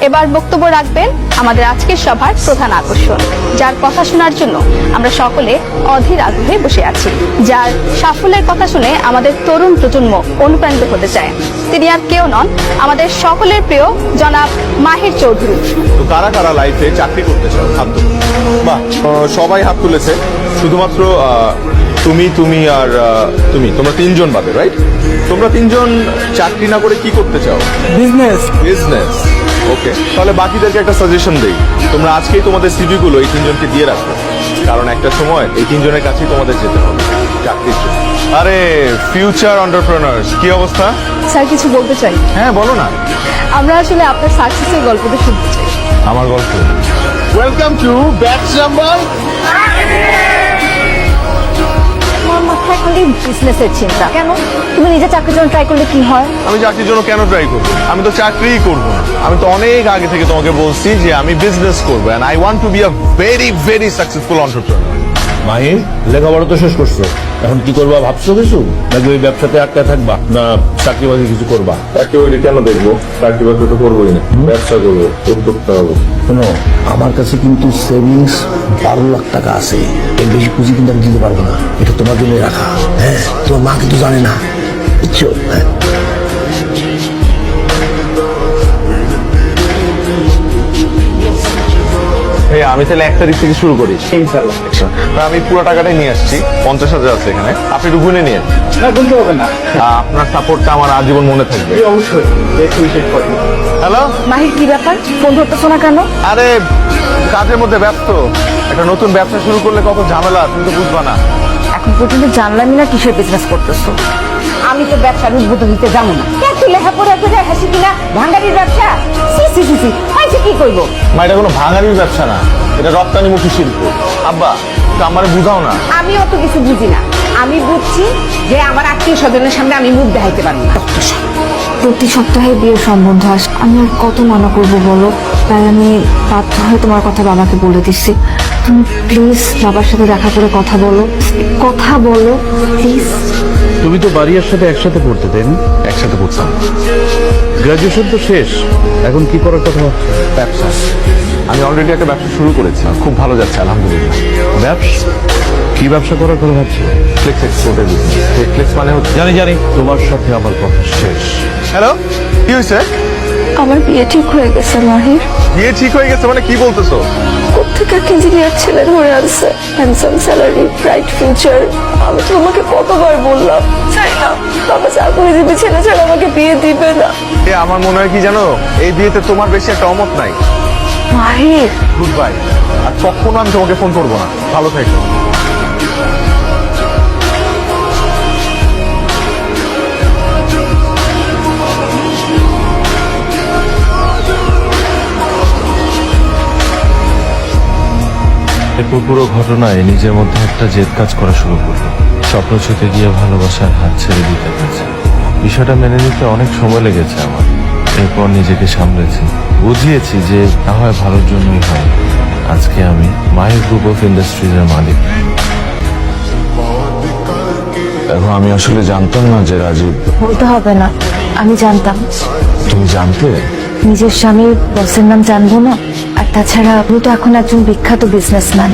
এবার বক্তব্য রাখবেন আমাদের আজকের সভার প্রধান আকর্ষণ, যার কথা শোনার জন্য আমরা সকলে অধীর আগ্রহে বসে আছি, যার সাফল্যের কথা শুনে আমাদের তরুণ প্রজন্ম অনুপ্রাণিত হতে চায়। তিনি আর কেউ নন, আমাদের সকলের প্রিয় জনাব মাহির চৌধুরী। তো কারা কারা লাইফে চাকরি করতে চাও? হাত তুলো। বাহ, সবাই হাত তুলেছে, শুধুমাত্র তুমি আর তোমরা তিনজন বাদে, রাইট? তোমরা তিনজন চাকরি না করে কি করতে চাও? বিজনেস। ওকে, তাহলে বাকিদেরকে একটা সাজেশন দেই, তোমরা আজকেই তোমাদের সিভি গুলো এই তিনজনকে দিয়ে রাখো, কারণ একটা সময় এই তিনজনের কাছেই তোমাদের যেতে হবে চাকরির জন্য। আরে ফিউচার এন্টারপ্রেনার্স, কি অবস্থা? স্যার কিছু বলতে চাই। হ্যাঁ বলো না। আমরা আসলে আপনার সাকসেসের গল্পটা শুনতে চাই। আমার গল্প। Welcome to batch number. আমার মাথায় খালি বিজনেসের চিন্তা। কেন? তুমি নিজে চাকরির জন্য ট্রাই করলে কি হয়? আমি চাকরির জন্য কেন ট্রাই করবো? আমি তো চাকরিই করবো না। আমি তো অনেক আগে থেকে তোমাকে বলছি যে আমি বিজনেস করবো, and I want to be a very very successful entrepreneur. Mahir, লেখাপড়া তো শেষ করছো, এখন কি করবা ভাবছো কিছু? নাকি ওই ব্যবসাতে আটকা থাকবা, না চাকরি বাকরি কিছু করবা? চাকরি বাকরি কেন দেখবো? চাকরি বাকরি তো করবোই না, ব্যবসা করবো, উদ্যোক্তা হবো। শোনো, আমার কাছে কিন্তু সেভিংস 12 লাখ টাকা আছে। এর বেশি পুঁজি কিন্তু আমি দিতে পারবো না, এটা তোমার জন্য রাখা। হ্যাঁ, তোমার মা কিন্তু জানে না, বুঝছো? হ্যাঁ। আমি তাহলে 1 তারিখ থেকে শুরু করি, ইনশাআল্লাহ। আমি পুরো টাকাটাই নিয়ে আসছি, 50,000 আছে এখানে, আপনি একটু গুনে নিন। না, বলতে হবে না। আপনার সাপোর্টটা আমার আজীবন মনে থাকবে। অবশ্যই হ্যালো, মাহির, কি ব্যাপার? ফোন ধরতেছো না কেন? আরে কাজের মধ্যে ব্যস্ত, একটা নতুন ব্যবসা শুরু করলে কত ঝামেলা, তুমি তো বুঝবা না। এখন পর্যন্ত জানলামই না কিসের বিজনেস করতেছো। আমি তো ব্যবসার উদ্বোধন দিতে যাবো না। তুই লেখাপড়া করে হাসি কিনা ভাঙ্গারির ব্যবসা? হাসি কি করবো? মা, এটা কোনো ভাঙারির ব্যবসা না, এটা রপ্তানিমুখী শিল্প। আব্বা, তো আমারে বুঝাও না। আমি অত কিছু বুঝি না। আমি বুঝছি যে আমার আত্মীয় স্বজনের সামনে আমি মুখ দেখাইতে পারবো না। প্রতি সপ্তাহে বিয়ের সম্বন্ধ আস, আমি আর কত মানা করবো বলো? তাই আমি বাধ্য হয়ে তোমার কথা বাবাকে বলে দিচ্ছি। তুমি প্লিজ বাবার সাথে দেখা করে কথা বলো, প্লিজ। তুমি তো বাড়ির সাথে একসাথে পড়তে, তাই না? একসাথে পড়তাম। গ্রাজুয়েশন তো শেষ, এখন কি করার কথা ভাবছো? ব্যবসা, আমি অলরেডি একটা ব্যবসা শুরু করেছি, খুব ভালো যাচ্ছে আলহামদুলিল্লাহ। ব্যবসা? কি ব্যবসা করার কথা ভাবছো? ফ্লেক্স এক্সপোর্টের বিজনেস। ফ্লেক্স মানে হচ্ছে, জানি তোমার সাথে আমার কথা শেষ। হ্যালো, কি হয়েছে? আমার বিয়ে ঠিক হয়ে গেছে মাহির। বিয়ে ঠিক হয়ে গেছে মানে কি বলতেছো? কোথেকে এক ইঞ্জিনিয়ার ছেলে ধরে আনছে, হ্যান্ডসাম স্যালারি, ব্রাইট ফিউচার। আমি তো তোমাকে কতবার বললাম, চাইলাম বাবা চাকরিজীবী ছেলে ছাড়া আমাকে বিয়ে দিবে না। আমার মনে হয় কি জানো, এই বিয়েতে তোমার বেশি একটা অমত নাই। মাহির, গুড বাই, আর কখনো আমি তোমাকে ফোন করবো না। ভালো থেকো। এরপর পুরো ঘটনায় নিজের মধ্যে একটা জেদ কাজ করা শুরু করলো। স্বপ্ন ছুতে গিয়ে ভালোবাসার হাত ছেড়ে দিতে হয়েছে। বিষয়টা মেনে নিতে অনেক সময় লেগেছে আমার। এরপর নিজেকে সামলেছি, বুঝিয়েছি যে না হয় ভালোর জন্যই হয়। আজকে আমি মাহির গ্রুপ অফ ইন্ডাস্ট্রিজের মালিক। দেখো, আমি আসলে জানতাম না যে রাজীব। বলতে হবে না, আমি জানতাম। তুমি জানতে? নিজের স্বামীর বসের নাম জানবো না? আর তাছাড়া আপনি তো এখন একজন বিখ্যাত বিজনেসম্যান।